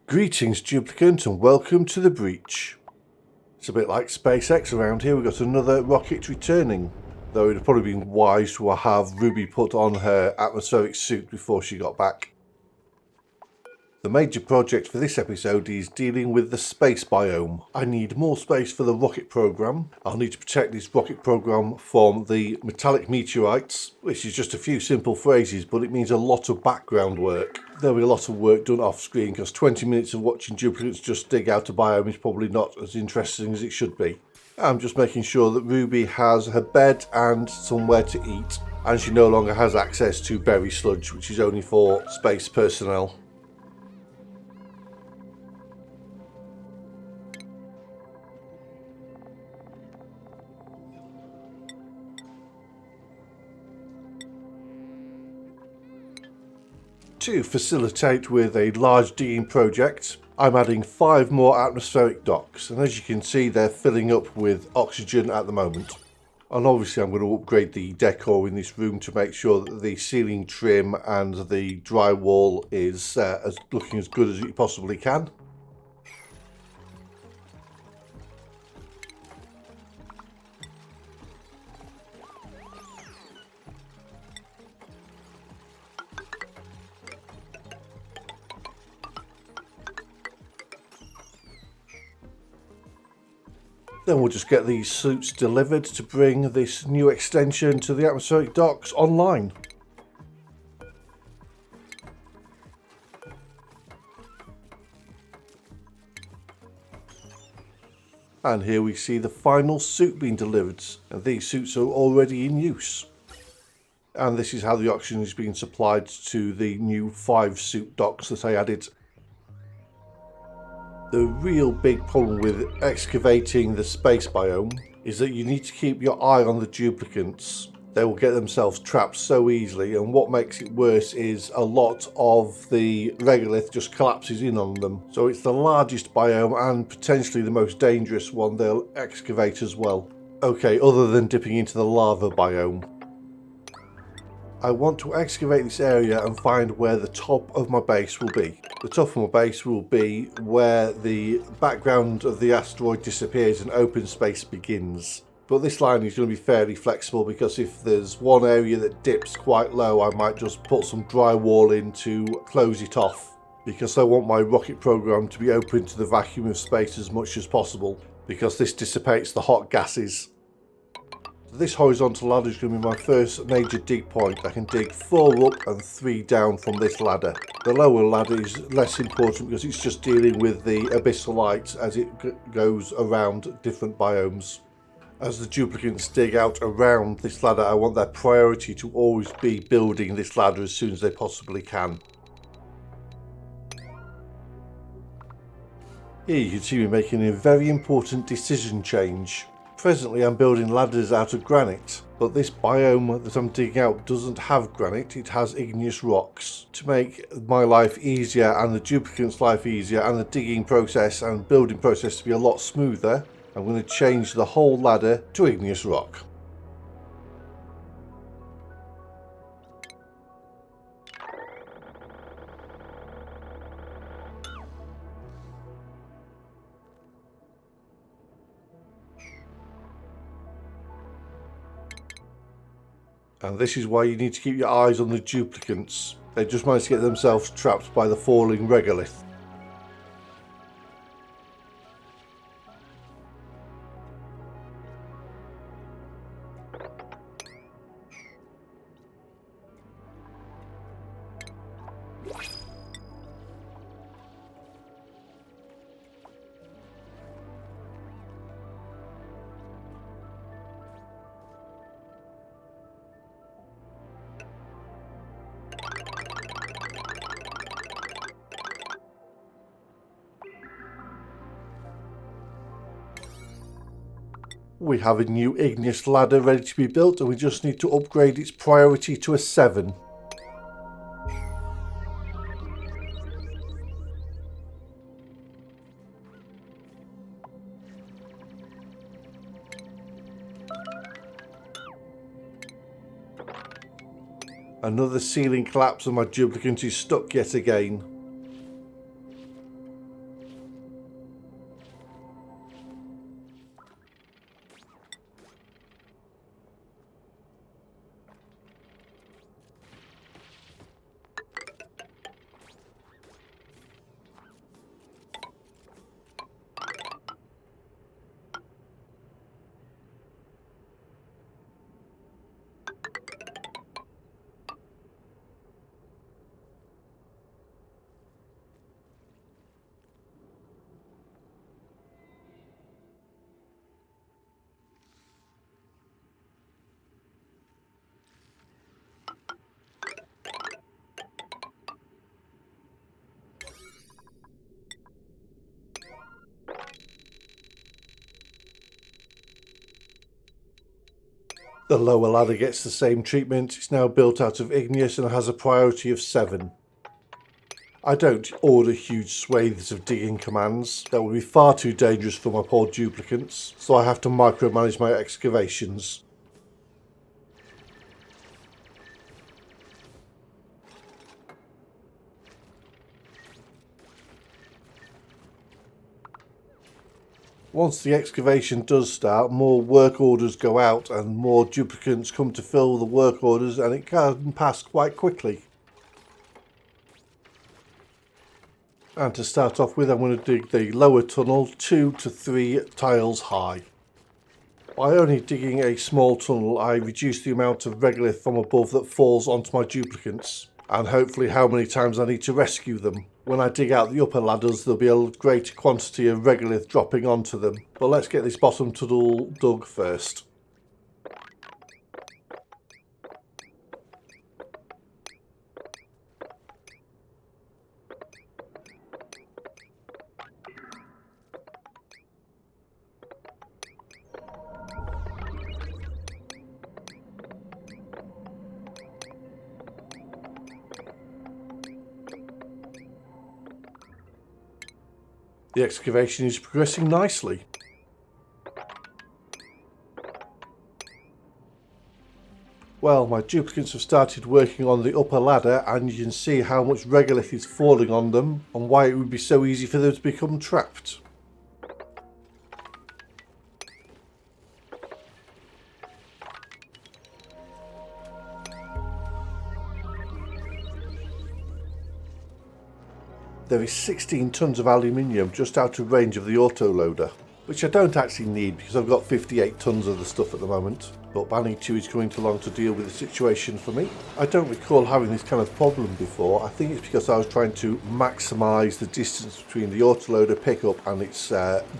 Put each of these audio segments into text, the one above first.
Greetings, duplicant, and welcome to the breach. It's a bit like SpaceX around here. We've got another rocket returning, though it would have probably been wise to have Ruby put on her atmospheric suit before she got back. The major project for this episode is dealing with the space biome. I need more space for the rocket program. I'll need to protect this rocket program from the metallic meteorites, which is just a few simple phrases, but it means a lot of background work. There'll be a lot of work done off screen because 20 minutes of watching duplicates just dig out a biome is probably not as interesting as it should be. I'm just making sure that Ruby has her bed and somewhere to eat, and she no longer has access to berry sludge, which is only for space personnel. To facilitate with a large digging project, I'm adding 5 more atmospheric docks, and as you can see they're filling up with oxygen at the moment. And obviously I'm going to upgrade the decor in this room to make sure that the ceiling trim and the drywall is looking as good as it possibly can. Then we'll just get these suits delivered to bring this new extension to the atmospheric docks online. And here we see the final suit being delivered, and these suits are already in use. And this is how the oxygen is being supplied to the new 5 suit docks that I added. The real big problem with excavating the space biome is that you need to keep your eye on the duplicants. They will get themselves trapped so easily, and what makes it worse is a lot of the regolith just collapses in on them. So it's the largest biome and potentially the most dangerous one they'll excavate as well. Okay, other than dipping into the lava biome. I want to excavate this area and find where the top of my base will be. The top of my base will be where the background of the asteroid disappears and open space begins. But this line is going to be fairly flexible because if there's one area that dips quite low, I might just put some drywall in to close it off, because I want my rocket program to be open to the vacuum of space as much as possible, because this dissipates the hot gases. This horizontal ladder is going to be my first major dig point. I can dig 4 up and 3 down from this ladder. The lower ladder is less important because it's just dealing with the abyssal light as it goes around different biomes. As the duplicants dig out around this ladder, I want their priority to always be building this ladder as soon as they possibly can. Here you can see me making a very important decision change. Presently I'm building ladders out of granite, but this biome that I'm digging out doesn't have granite, it has igneous rocks. To make my life easier and the duplicant's life easier and the digging process and building process to be a lot smoother, I'm going to change the whole ladder to igneous rock. And this is why you need to keep your eyes on the duplicants. They just managed to get themselves trapped by the falling regolith. We have a new igneous ladder ready to be built, and we just need to upgrade its priority to a 7. Another ceiling collapse and my duplicant is stuck yet again. The lower ladder gets the same treatment. It's now built out of igneous and has a priority of 7. I don't order huge swathes of digging commands. That would be far too dangerous for my poor duplicants, so I have to micromanage my excavations. Once the excavation does start, more work orders go out and more duplicants come to fill the work orders, and it can pass quite quickly. And to start off with, I'm going to dig the lower tunnel 2 to 3 tiles high. By only digging a small tunnel, I reduce the amount of regolith from above that falls onto my duplicants, and hopefully how many times I need to rescue them. When I dig out the upper ladders, there'll be a greater quantity of regolith dropping onto them. But let's get this bottom tunnel dug first. The excavation is progressing nicely. Well, my duplicants have started working on the upper ladder, and you can see how much regolith is falling on them and why it would be so easy for them to become trapped. There is 16 tons of aluminium just out of range of the autoloader, which I don't actually need because I've got 58 tons of the stuff at the moment, but banning 2 is coming along to deal with the situation for me. I don't recall having this kind of problem before. I think it's because I was trying to maximise the distance between the autoloader pickup and its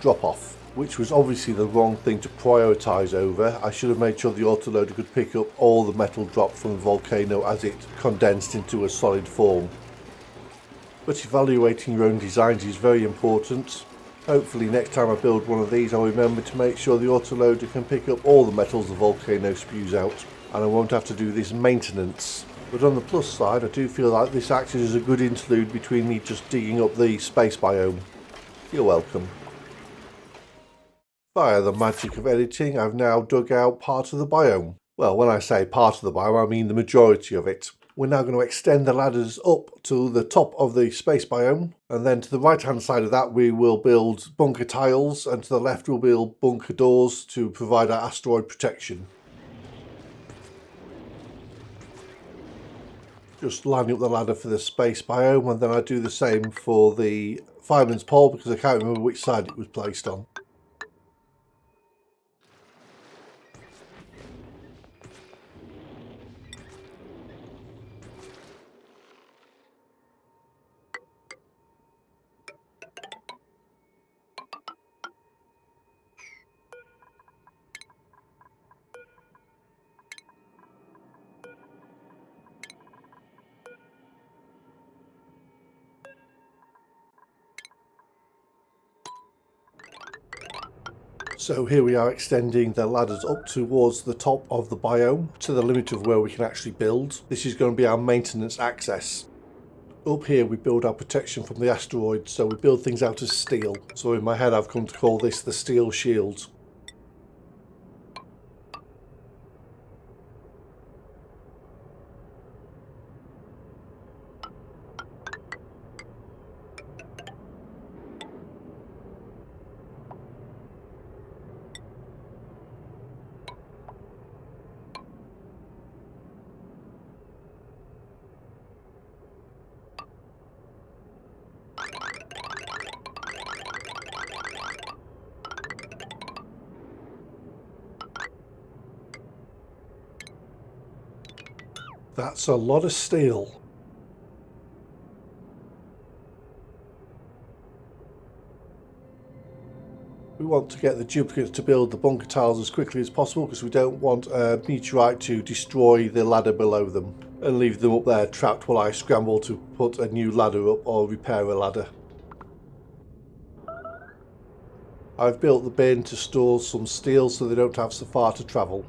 drop-off, which was obviously the wrong thing to prioritise over. I should have made sure the autoloader could pick up all the metal drop from the volcano as it condensed into a solid form. But evaluating your own designs is very important. Hopefully next time I build one of these I'll remember to make sure the autoloader can pick up all the metals the volcano spews out, and I won't have to do this maintenance. But on the plus side, I do feel like this acted as a good interlude between me just digging up the space biome. You're welcome. Via the magic of editing, I've now dug out part of the biome. Well, when I say part of the biome, I mean the majority of it. We're now going to extend the ladders up to the top of the space biome, and then to the right hand side of that we will build bunker tiles, and to the left we'll build bunker doors to provide our asteroid protection. Just lining up the ladder for the space biome, and then I do the same for the fireman's pole because I can't remember which side it was placed on. So here we are extending the ladders up towards the top of the biome to the limit of where we can actually build. This is going to be our maintenance access. Up here we build our protection from the asteroids, so we build things out of steel. So in my head I've come to call this the steel shield. That's a lot of steel. We want to get the duplicates to build the bunker tiles as quickly as possible because we don't want a meteorite to destroy the ladder below them and leave them up there trapped while I scramble to put a new ladder up or repair a ladder. I've built the bin to store some steel so they don't have so far to travel.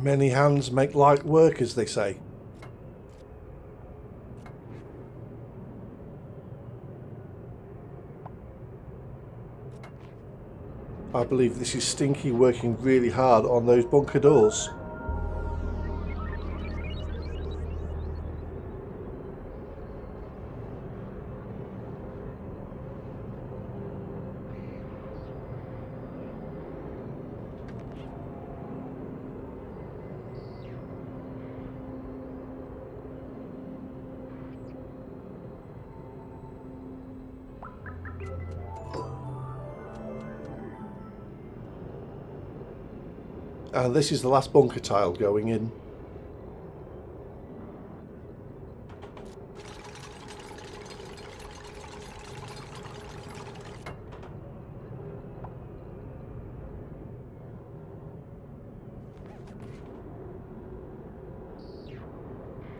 Many hands make light work, as they say. I believe this is Stinky working really hard on those bunker doors. And this is the last bunker tile going in.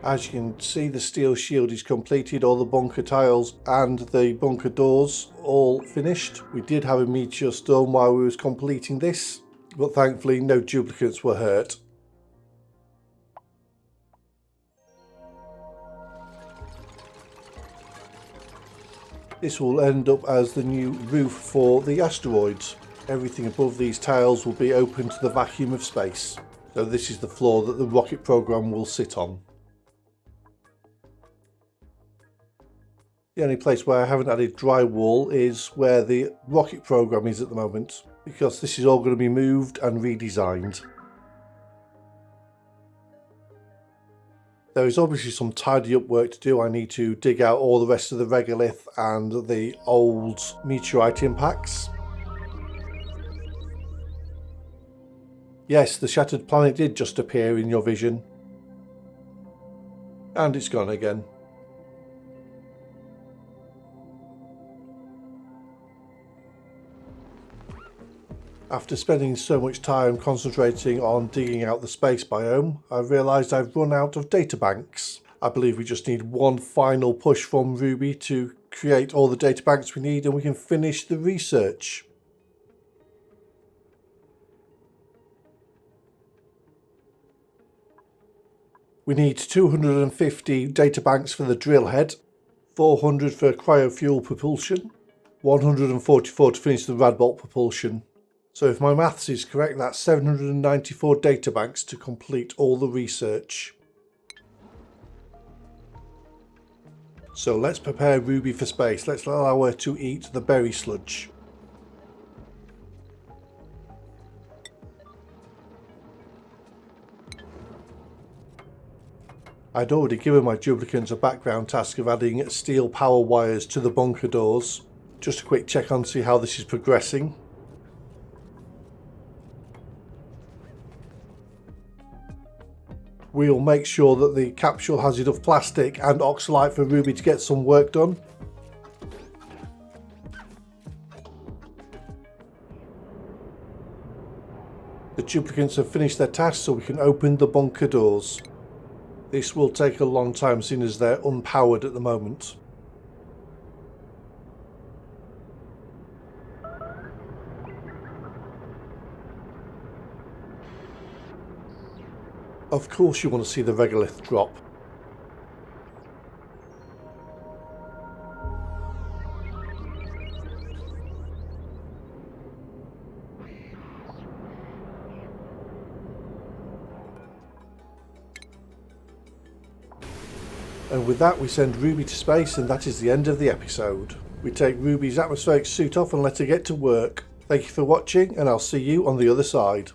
As you can see, the steel shield is completed, all the bunker tiles and the bunker doors all finished. We did have a meteor storm while we was completing this, but thankfully no duplicates were hurt. This will end up as the new roof for the asteroids. Everything above these tiles will be open to the vacuum of space. So this is the floor that the rocket program will sit on. The only place where I haven't added drywall is where the rocket program is at the moment, because this is all going to be moved and redesigned. There is obviously some tidy up work to do. I need to dig out all the rest of the regolith and the old meteorite impacts. Yes, the shattered planet did just appear in your vision. And it's gone again. After spending so much time concentrating on digging out the space biome, I realised I've run out of databanks. I believe we just need one final push from Ruby to create all the databanks we need and we can finish the research. We need 250 databanks for the drill head, 400 for cryofuel propulsion, 144 to finish the radbolt propulsion. So if my maths is correct, that's 794 databanks to complete all the research. So let's prepare Ruby for space. Let's allow her to eat the berry sludge. I'd already given my duplicants a background task of adding steel power wires to the bunker doors. Just a quick check on to see how this is progressing. We'll make sure that the capsule has enough plastic and oxalite for Ruby to get some work done. The duplicants have finished their task, so we can open the bunker doors. This will take a long time seeing as they're unpowered at the moment. Of course you want to see the regolith drop. And with that we send Ruby to space, and that is the end of the episode. We take Ruby's atmospheric suit off and let her get to work. Thank you for watching, and I'll see you on the other side.